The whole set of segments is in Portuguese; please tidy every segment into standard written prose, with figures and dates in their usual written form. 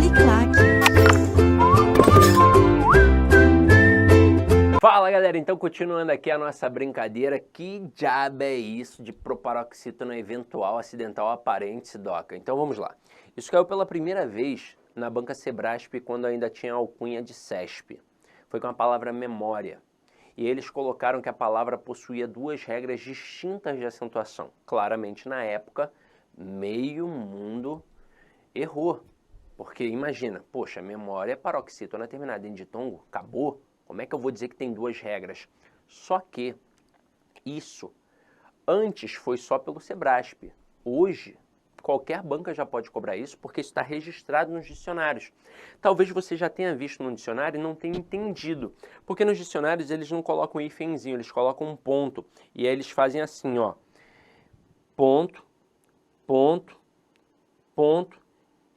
Uniclac. Fala galera, então continuando aqui a nossa brincadeira, que diabo é isso de proparoxítona eventual acidental aparente, Sidoca? Então vamos lá. Isso caiu pela primeira vez na banca Sebrasp quando ainda tinha a alcunha de CESP. Foi com a palavra memória. E eles colocaram que a palavra possuía duas regras distintas de acentuação. Claramente na época, meio mundo errou. Porque imagina, poxa, memória é paroxítona terminada em ditongo, acabou. Como é que eu vou dizer que tem duas regras? Só que isso antes foi só pelo Sebrasp. Hoje, qualquer banca já pode cobrar isso porque isso está registrado nos dicionários. Talvez você já tenha visto no dicionário e não tenha entendido. Porque nos dicionários eles não colocam um hífenzinho, eles colocam um ponto. E aí eles fazem assim, ó. Ponto, ponto, ponto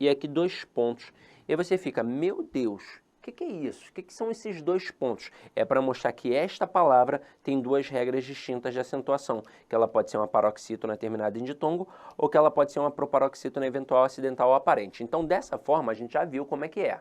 e aqui dois pontos. E aí você fica, meu Deus, o que é isso? O que são esses dois pontos? É para mostrar que esta palavra tem duas regras distintas de acentuação, que ela pode ser uma paroxítona terminada em ditongo ou que ela pode ser uma proparoxítona eventual acidental ou aparente. Então, dessa forma, a gente já viu como é que é.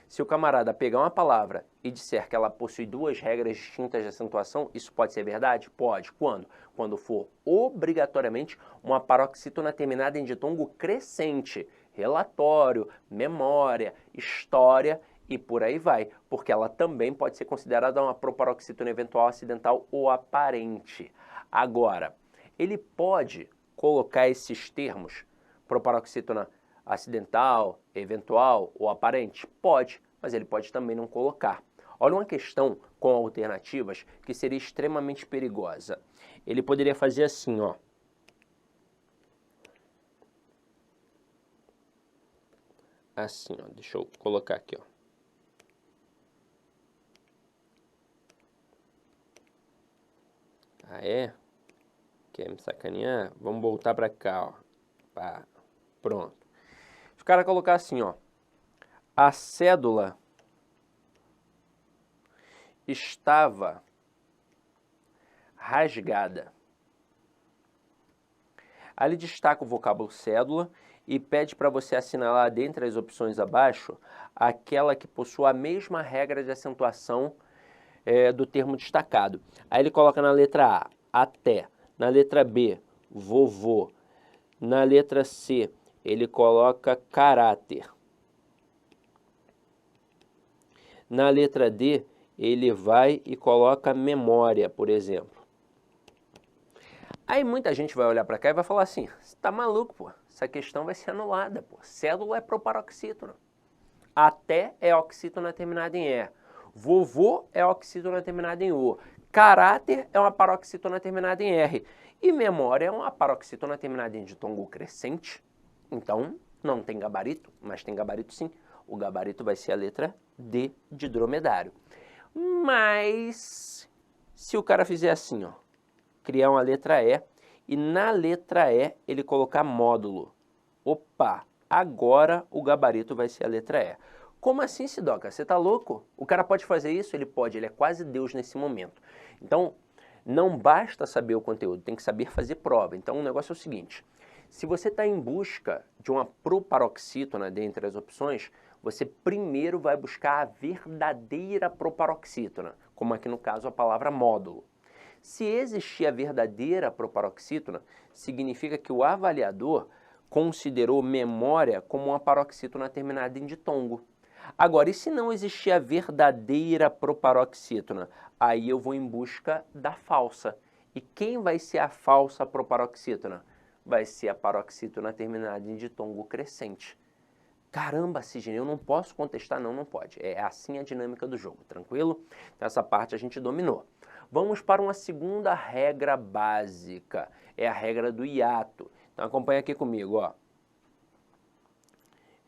Se o camarada pegar uma palavra e disser que ela possui duas regras distintas de acentuação, isso pode ser verdade? Pode. Quando? Quando for obrigatoriamente uma paroxítona terminada em ditongo crescente. Relatório, memória, história e por aí vai, porque ela também pode ser considerada uma proparoxítona eventual acidental ou aparente. Agora, ele pode colocar esses termos, proparoxítona acidental, eventual ou aparente? Pode, mas ele pode também não colocar. Olha uma questão com alternativas que seria extremamente perigosa. Ele poderia fazer assim, ó. Assim, ó. Deixa eu colocar aqui, ó. Ah, é? Quer me sacanear? Vamos voltar pra cá, ó. Pá. Pronto. Se o cara colocar assim, ó. A cédula estava rasgada. Aí ele destaca o vocábulo cédula e pede para você assinalar dentre as opções abaixo aquela que possua a mesma regra de acentuação do termo destacado. Aí ele coloca na letra A, até. Na letra B, vovô. Na letra C, ele coloca caráter. Na letra D, ele vai e coloca memória, por exemplo. Aí muita gente vai olhar para cá e vai falar assim, você tá maluco, pô, essa questão vai ser anulada, pô. Cédula é proparoxítona. Até é oxítona terminada em E. Vovô é oxítona terminada em O. Caráter é uma paroxítona terminada em R. E memória é uma paroxítona terminada em ditongo crescente. Então, não tem gabarito, mas tem gabarito sim. O gabarito vai ser a letra D de dromedário. Mas, se o cara fizer assim, ó, criar uma letra E, e na letra E ele colocar módulo. Opa, agora o gabarito vai ser a letra E. Como assim, Sidoca? Você tá louco? O cara pode fazer isso? Ele pode, ele é quase Deus nesse momento. Então, não basta saber o conteúdo, tem que saber fazer prova. Então, o negócio é o seguinte, se você está em busca de uma proparoxítona dentre as opções, você primeiro vai buscar a verdadeira proparoxítona, como aqui no caso a palavra módulo. Se existir a verdadeira proparoxítona, significa que o avaliador considerou memória como uma paroxítona terminada em ditongo. Agora, e se não existir a verdadeira proparoxítona? Aí eu vou em busca da falsa. E quem vai ser a falsa proparoxítona? Vai ser a paroxítona terminada em ditongo crescente. Caramba, Sidney, eu não posso contestar? Não, não pode. É assim a dinâmica do jogo, tranquilo? Então, essa parte a gente dominou. Vamos para uma segunda regra básica. É a regra do hiato. Então, acompanha aqui comigo, ó.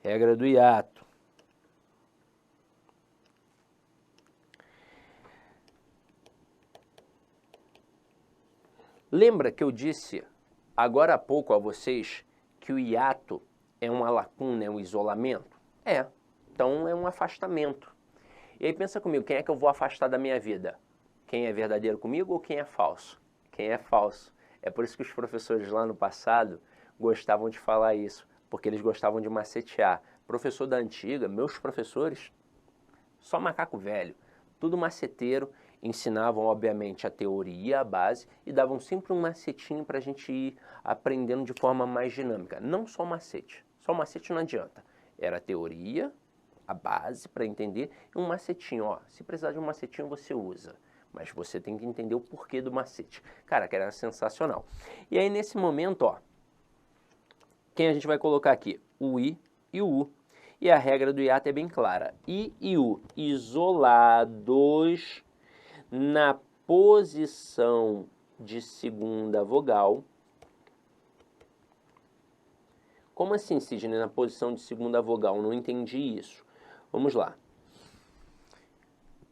Regra do hiato. Lembra que eu disse agora há pouco a vocês que o hiato é uma lacuna, é um isolamento? É, então é um afastamento. E aí pensa comigo, quem é que eu vou afastar da minha vida? Quem é verdadeiro comigo ou quem é falso? Quem é falso. É por isso que os professores lá no passado gostavam de falar isso, porque eles gostavam de macetear. professor da antiga, meus professores, só macaco velho, tudo maceteiro, ensinavam obviamente a teoria, a base, e davam sempre um macetinho para a gente ir aprendendo de forma mais dinâmica. Não só o macete não adianta. Era a teoria, a base para entender, e um macetinho, ó, se precisar de um macetinho você usa, mas você tem que entender o porquê do macete. Cara, que era sensacional. E aí nesse momento, ó, quem a gente vai colocar aqui? O I e o U. E a regra do hiato é bem clara. I e U isolados na posição de segunda vogal. Como assim, Sidney, na posição de segunda vogal? Não entendi isso. Vamos lá.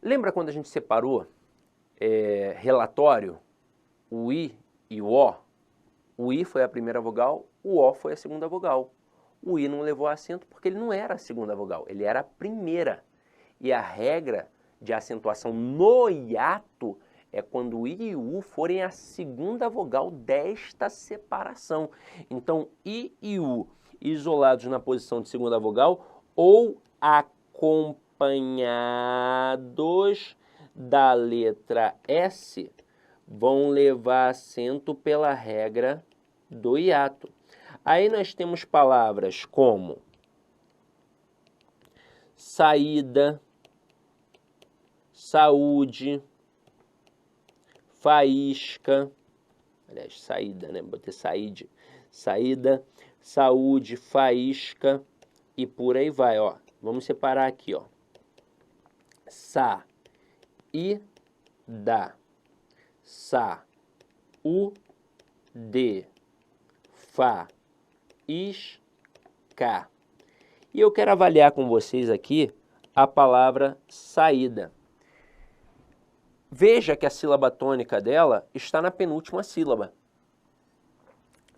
Lembra quando a gente separou relatório, o I e o O? O I foi a primeira vogal, o O foi a segunda vogal. O I não levou acento porque ele não era a segunda vogal, ele era a primeira. E a regra de acentuação no hiato é quando o I e o U forem a segunda vogal desta separação. Então, I e U isolados na posição de segunda vogal ou acompanhados da letra S vão levar acento pela regra do hiato. Aí nós temos palavras como saída, saúde, faísca, aliás, saída, né? Botei saíde, saída, saúde, faísca e por aí vai, ó. Vamos separar aqui, ó. Sa, I, da, sa, u, de, fa, is, ca. E eu quero avaliar com vocês aqui a palavra saída. Veja que a sílaba tônica dela está na penúltima sílaba.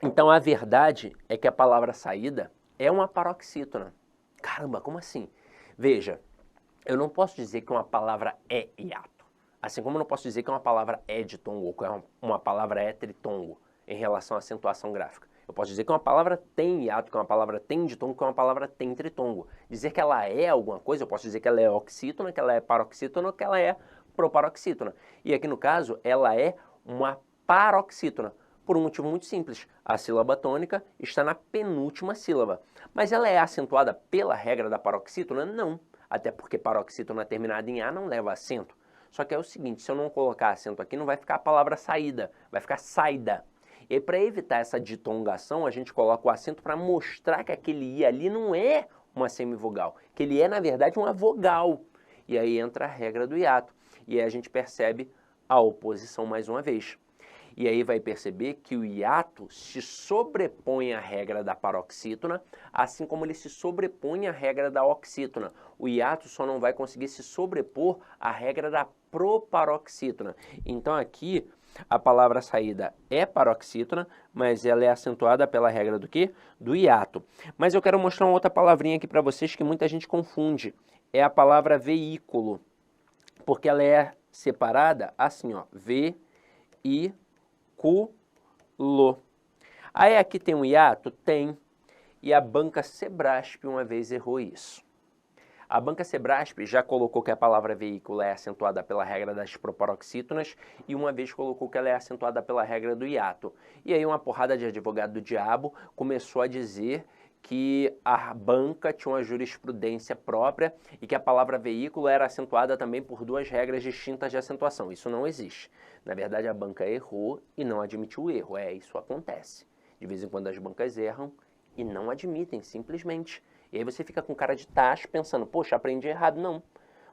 Então a verdade é que a palavra saída é uma paroxítona. Caramba, como assim? Veja, eu não posso dizer que uma palavra é hiato. Assim como eu não posso dizer que uma palavra é ditongo ou que uma palavra é tritongo em relação à acentuação gráfica. Eu posso dizer que uma palavra tem hiato, que uma palavra tem ditongo, que uma palavra tem tritongo. Dizer que ela é alguma coisa, eu posso dizer que ela é oxítona, que ela é paroxítona ou que ela é proparoxítona. E aqui no caso, ela é uma paroxítona, por um motivo muito simples. A sílaba tônica está na penúltima sílaba. Mas ela é acentuada pela regra da paroxítona? Não. Até porque paroxítona terminada em A não leva acento. Só que é o seguinte, se eu não colocar acento aqui, não vai ficar a palavra saída, vai ficar saída. E aí, para evitar essa ditongação, a gente coloca o acento para mostrar que aquele I ali não é uma semivogal, que ele é, na verdade, uma vogal. E aí entra a regra do hiato. E aí a gente percebe a oposição mais uma vez. E aí vai perceber que o hiato se sobrepõe à regra da paroxítona, assim como ele se sobrepõe à regra da oxítona. O hiato só não vai conseguir se sobrepor à regra da proparoxítona. Então aqui a palavra saída é paroxítona, mas ela é acentuada pela regra do quê? Do hiato. Mas eu quero mostrar uma outra palavrinha aqui para vocês que muita gente confunde. É a palavra veículo, porque ela é separada assim, ó, veículo. Aí aqui tem um hiato? Tem. E a banca Sebrasp uma vez errou isso. A banca Sebrasp já colocou que a palavra veículo é acentuada pela regra das proparoxítonas e uma vez colocou que ela é acentuada pela regra do hiato. E aí uma porrada de advogado do diabo começou a dizer que a banca tinha uma jurisprudência própria e que a palavra veículo era acentuada também por duas regras distintas de acentuação. Isso não existe. Na verdade, a banca errou e não admitiu o erro. Isso acontece. De vez em quando as bancas erram e não admitem, simplesmente. E aí você fica com cara de tacho pensando, poxa, aprendi errado. Não.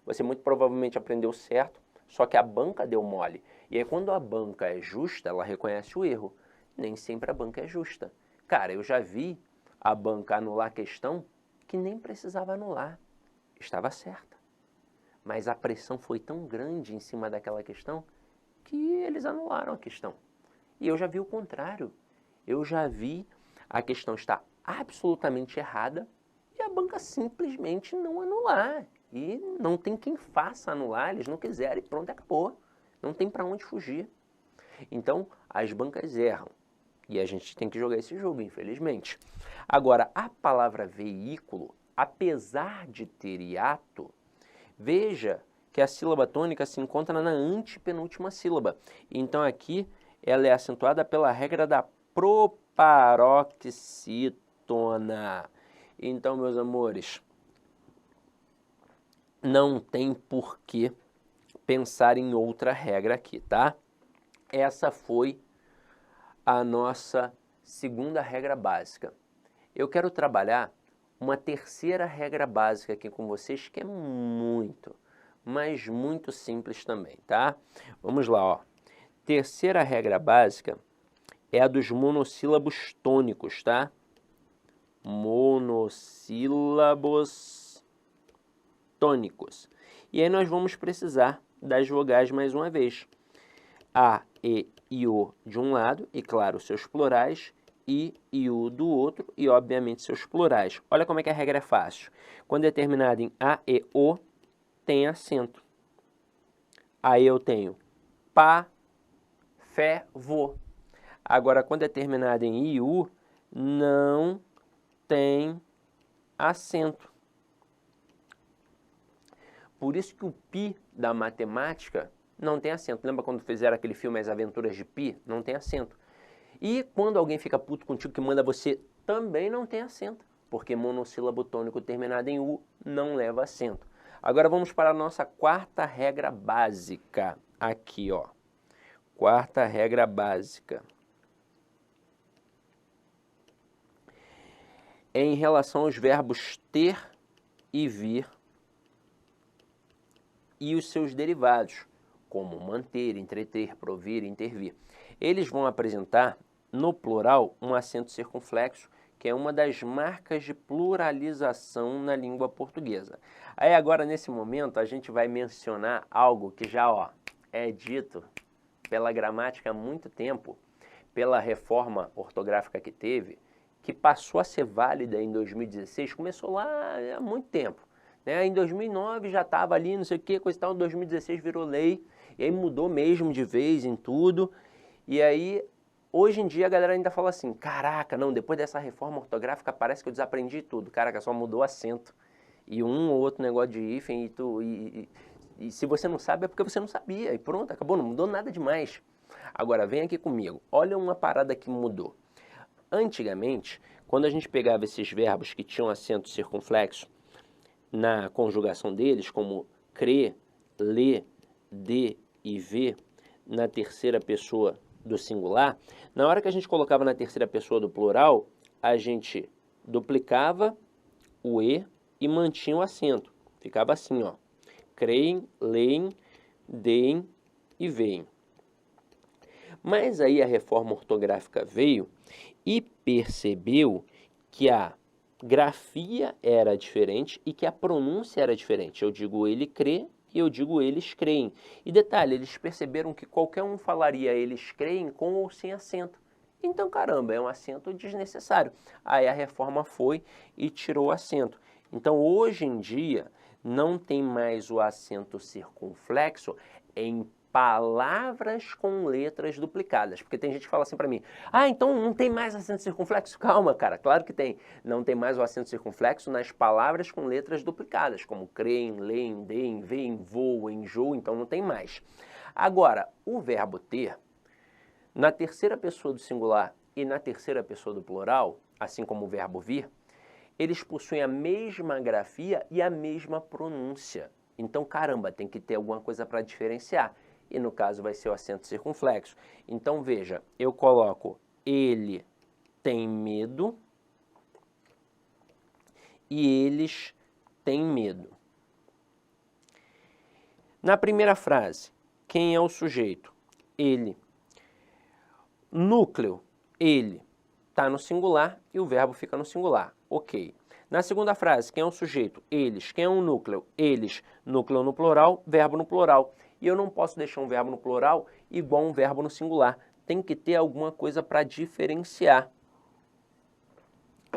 Você muito provavelmente aprendeu certo, só que a banca deu mole. E aí quando a banca é justa, ela reconhece o erro. Nem sempre a banca é justa. Cara, eu já vi a banca anular a questão que nem precisava anular. Estava certa. Mas a pressão foi tão grande em cima daquela questão que eles anularam a questão. E eu já vi o contrário. Eu já vi a questão estar absolutamente errada e a banca simplesmente não anular. E não tem quem faça anular, eles não quiserem, pronto, acabou. Não tem para onde fugir. Então, as bancas erram. E a gente tem que jogar esse jogo, infelizmente. Agora, a palavra veículo, apesar de ter hiato, veja que a sílaba tônica se encontra na antepenúltima sílaba. Então aqui ela é acentuada pela regra da proparoxítona. Então, meus amores, não tem por que pensar em outra regra aqui, tá? Essa foi a nossa segunda regra básica. Eu quero trabalhar uma terceira regra básica aqui com vocês, que é muito, mas muito simples também, tá? Vamos lá, ó. Terceira regra básica é a dos monossílabos tônicos, tá? Monossílabos tônicos. E aí nós vamos precisar das vogais mais uma vez. A, E e O de um lado, e claro, seus plurais, I e U do outro, e obviamente seus plurais. Olha como é que a regra é fácil. Quando é terminado em A, E, O, tem acento. Aí eu tenho pá, fé, vô. Agora, quando é terminado em I, U, não tem acento. Por isso que o pi da matemática não tem acento. Lembra quando fizeram aquele filme As Aventuras de Pi? Não tem acento. E quando alguém fica puto contigo que manda você, também não tem acento, porque monossílabo tônico terminado em U não leva acento. Agora vamos para a nossa quarta regra básica. Aqui, ó. Quarta regra básica. Em relação aos verbos ter e vir e os seus derivados, como manter, entreter, provir, intervir. Eles vão apresentar, no plural, um acento circunflexo, que é uma das marcas de pluralização na língua portuguesa. Aí agora, nesse momento, a gente vai mencionar algo que já é dito pela gramática há muito tempo, pela reforma ortográfica que teve, que passou a ser válida em 2016, começou lá há muito tempo. Né? Em 2009 já estava ali, não sei o que, coisa e tal, em 2016 virou lei, e aí mudou mesmo de vez em tudo, e aí hoje em dia a galera ainda fala assim, caraca, não, depois dessa reforma ortográfica parece que eu desaprendi tudo, caraca, só mudou acento, e um ou outro negócio de hífen, e se você não sabe é porque você não sabia, e pronto, acabou, não mudou nada demais. Agora, vem aqui comigo, olha uma parada que mudou. Antigamente, quando a gente pegava esses verbos que tinham acento circunflexo, na conjugação deles, como crer, ler, de e ver, na terceira pessoa do singular, na hora que a gente colocava na terceira pessoa do plural, a gente duplicava o E e mantinha o acento. Ficava assim, ó. Creem, leem, deem e veem. Mas aí a reforma ortográfica veio e percebeu que a grafia era diferente e que a pronúncia era diferente. Eu digo ele crê e eu digo eles creem. E detalhe, eles perceberam que qualquer um falaria eles creem com ou sem acento. Então, caramba, é um acento desnecessário. Aí a reforma foi e tirou o acento. Então, hoje em dia, não tem mais o acento circunflexo em palavras com letras duplicadas. Porque tem gente que fala assim para mim, ah, então não tem mais acento circunflexo? Calma, cara, claro que tem. Não tem mais o acento circunflexo nas palavras com letras duplicadas, como creem, leem, deem, veem, voam, enjoam, então não tem mais. Agora, o verbo ter, na terceira pessoa do singular e na terceira pessoa do plural, assim como o verbo vir, eles possuem a mesma grafia e a mesma pronúncia. Então, caramba, tem que ter alguma coisa para diferenciar. E no caso vai ser o acento circunflexo. Então, veja, eu coloco ele tem medo e eles têm medo. Na primeira frase, quem é o sujeito? Ele. Núcleo, ele. Está no singular e o verbo fica no singular. Ok. Na segunda frase, quem é o sujeito? Eles. Quem é o núcleo? Eles. Núcleo no plural, verbo no plural. E eu não posso deixar um verbo no plural igual um verbo no singular. Tem que ter alguma coisa para diferenciar.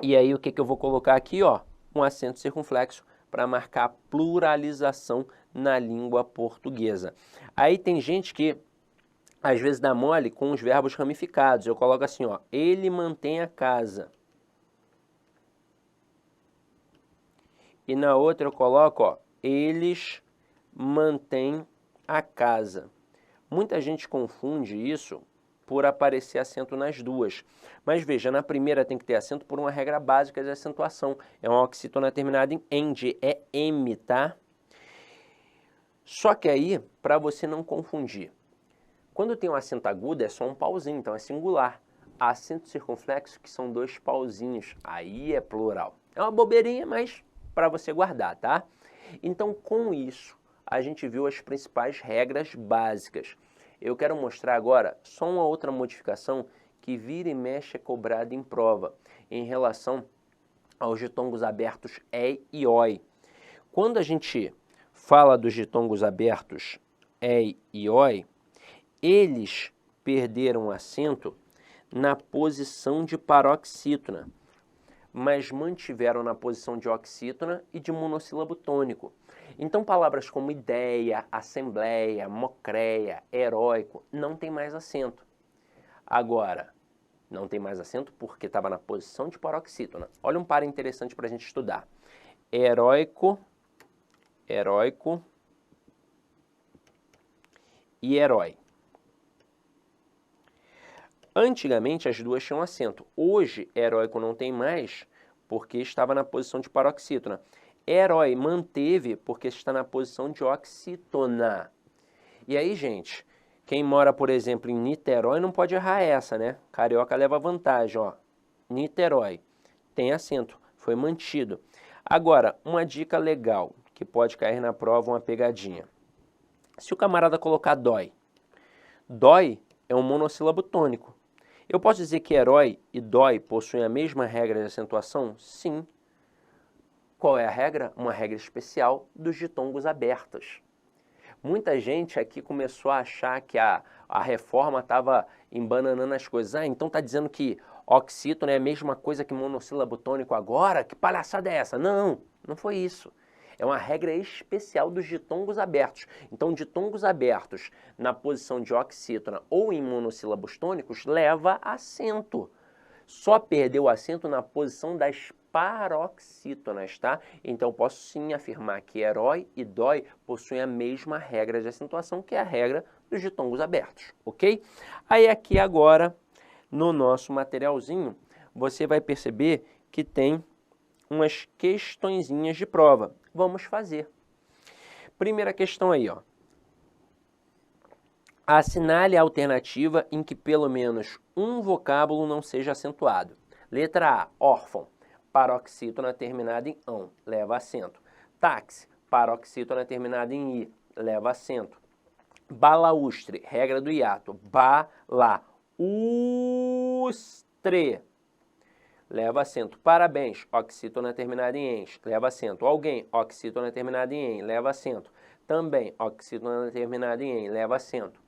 E aí o que eu vou colocar aqui? Ó, um acento circunflexo para marcar a pluralização na língua portuguesa. Aí tem gente que às vezes dá mole com os verbos ramificados. Eu coloco assim, ó, ele mantém a casa. E na outra eu coloco, ó, eles mantêm a casa. Muita gente confunde isso por aparecer acento nas duas. Mas veja, na primeira tem que ter acento por uma regra básica de acentuação. É uma oxítona terminada em end, é M, tá? Só que aí, para você não confundir, quando tem um acento agudo é só um pauzinho, então é singular. Acento circunflexo, que são dois pauzinhos, aí é plural. É uma bobeirinha, mas para você guardar, tá? Então, com isso, a gente viu as principais regras básicas. Eu quero mostrar agora só uma outra modificação que vira e mexe é cobrada em prova, em relação aos ditongos abertos E e OI. Quando a gente fala dos ditongos abertos E e OI, eles perderam acento na posição de paroxítona, mas mantiveram na posição de oxítona e de monossílabo tônico. Então, palavras como ideia, assembleia, mocreia, heróico, não tem mais acento. Agora, não tem mais acento porque estava na posição de paroxítona. Olha um par interessante para a gente estudar. Heróico, heróico e herói. Antigamente as duas tinham acento. Hoje, heróico não tem mais porque estava na posição de paroxítona. Herói manteve porque está na posição de oxítona. E aí, gente, quem mora, por exemplo, em Niterói não pode errar essa, né? Carioca leva vantagem, ó. Niterói. Tem acento, foi mantido. Agora, uma dica legal, que pode cair na prova, uma pegadinha. Se o camarada colocar dói, dói é um monossílabo tônico. Eu posso dizer que herói e dói possuem a mesma regra de acentuação? Sim. Qual é a regra? Uma regra especial dos ditongos abertos. Muita gente aqui começou a achar que a reforma estava embananando as coisas. Ah, então está dizendo que oxítono é a mesma coisa que monossílabo tônico agora? Que palhaçada é essa? Não, não foi isso. É uma regra especial dos ditongos abertos. Então, ditongos abertos na posição de oxítona ou em monossílabos tônicos leva acento. Só perdeu o acento na posição das paroxítonas, tá? Então, posso sim afirmar que herói e dói possuem a mesma regra de acentuação, que é a regra dos ditongos abertos, ok? Aí aqui agora, no nosso materialzinho, você vai perceber que tem umas questõezinhas de prova. Vamos fazer. Primeira questão aí, ó. Assinale a alternativa em que pelo menos um vocábulo não seja acentuado. Letra A, órfão, paroxítona terminada em ão, leva acento. Táxi, paroxítona terminada em i, leva acento. Balaústre, regra do hiato, balaústre, leva acento. Parabéns, oxítona terminada em ens, leva acento. Alguém, oxítona terminada em em, leva acento. Também, oxítona terminada em em, leva acento.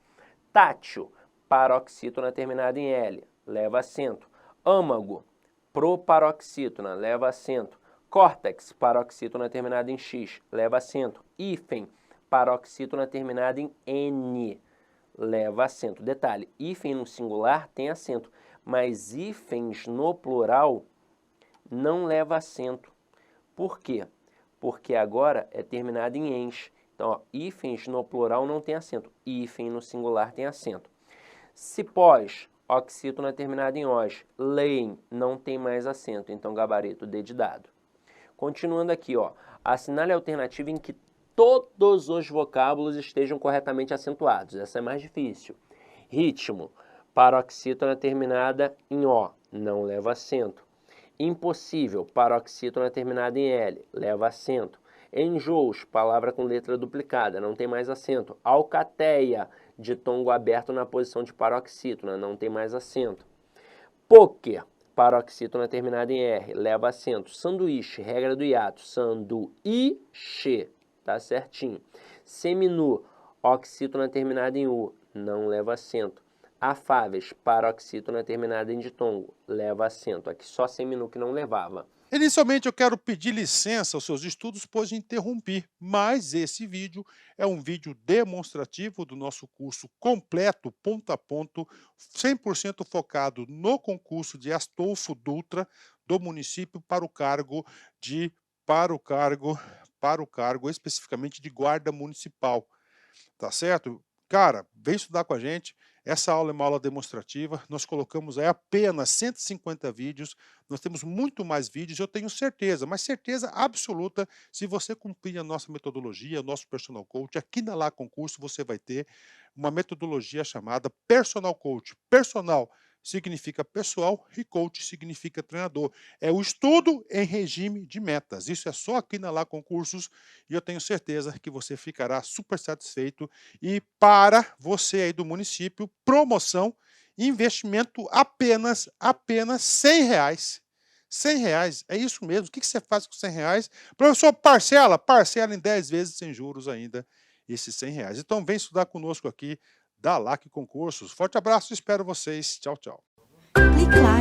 Tátil, paroxítona terminada em L, leva acento. Âmago, proparoxítona, leva acento. Córtex, paroxítona terminada em X, leva acento. Hífen, paroxítona terminada em N, leva acento. Detalhe, hífen no singular tem acento, mas hífens no plural não leva acento. Por quê? Porque agora é terminado em ens. Então, ó, hífens no plural não tem acento, hífen no singular tem acento. Cipós, oxítona terminada em os, leem, não tem mais acento, então gabarito D de dado. Continuando aqui, ó, assinale a alternativa em que todos os vocábulos estejam corretamente acentuados. Essa é mais difícil. Ritmo, paroxítona terminada em O, não leva acento. Impossível, paroxítona terminada em L, leva acento. Enjôos, palavra com letra duplicada, não tem mais acento. Alcateia, ditongo aberto na posição de paroxítona, não tem mais acento. Poker, paroxítona terminada em R, leva acento. Sanduíche, regra do hiato, sanduíche, tá certinho. Seminu, oxítona terminada em U, não leva acento. Afáveis, paroxítona terminada em ditongo, leva acento. Aqui só seminu que não levava. Inicialmente eu quero pedir licença aos seus estudos, pois interrompi, mas esse vídeo é um vídeo demonstrativo do nosso curso completo, ponto a ponto, 100% focado no concurso de Astolfo Dutra, do município, para o cargo de para o cargo especificamente de guarda municipal, tá certo? Cara, vem estudar com a gente. Essa aula é uma aula demonstrativa. Nós colocamos aí apenas 150 vídeos. Nós temos muito mais vídeos, eu tenho certeza, mas certeza absoluta, se você cumprir a nossa metodologia, o nosso personal coach, aqui na Lá Concurso você vai ter uma metodologia chamada personal coach. Personal significa pessoal e coach significa treinador. É o estudo em regime de metas. Isso é só aqui na Lá Concursos e eu tenho certeza que você ficará super satisfeito. E para você aí do município, promoção, investimento apenas R$ 100. R$ 100, é isso mesmo. O que você faz com R$ 100? Professor, parcela em 10 vezes sem juros ainda esses R$ 100. Então vem estudar conosco aqui da LAC Concursos. Forte abraço, espero vocês. Tchau, tchau. Clique lá.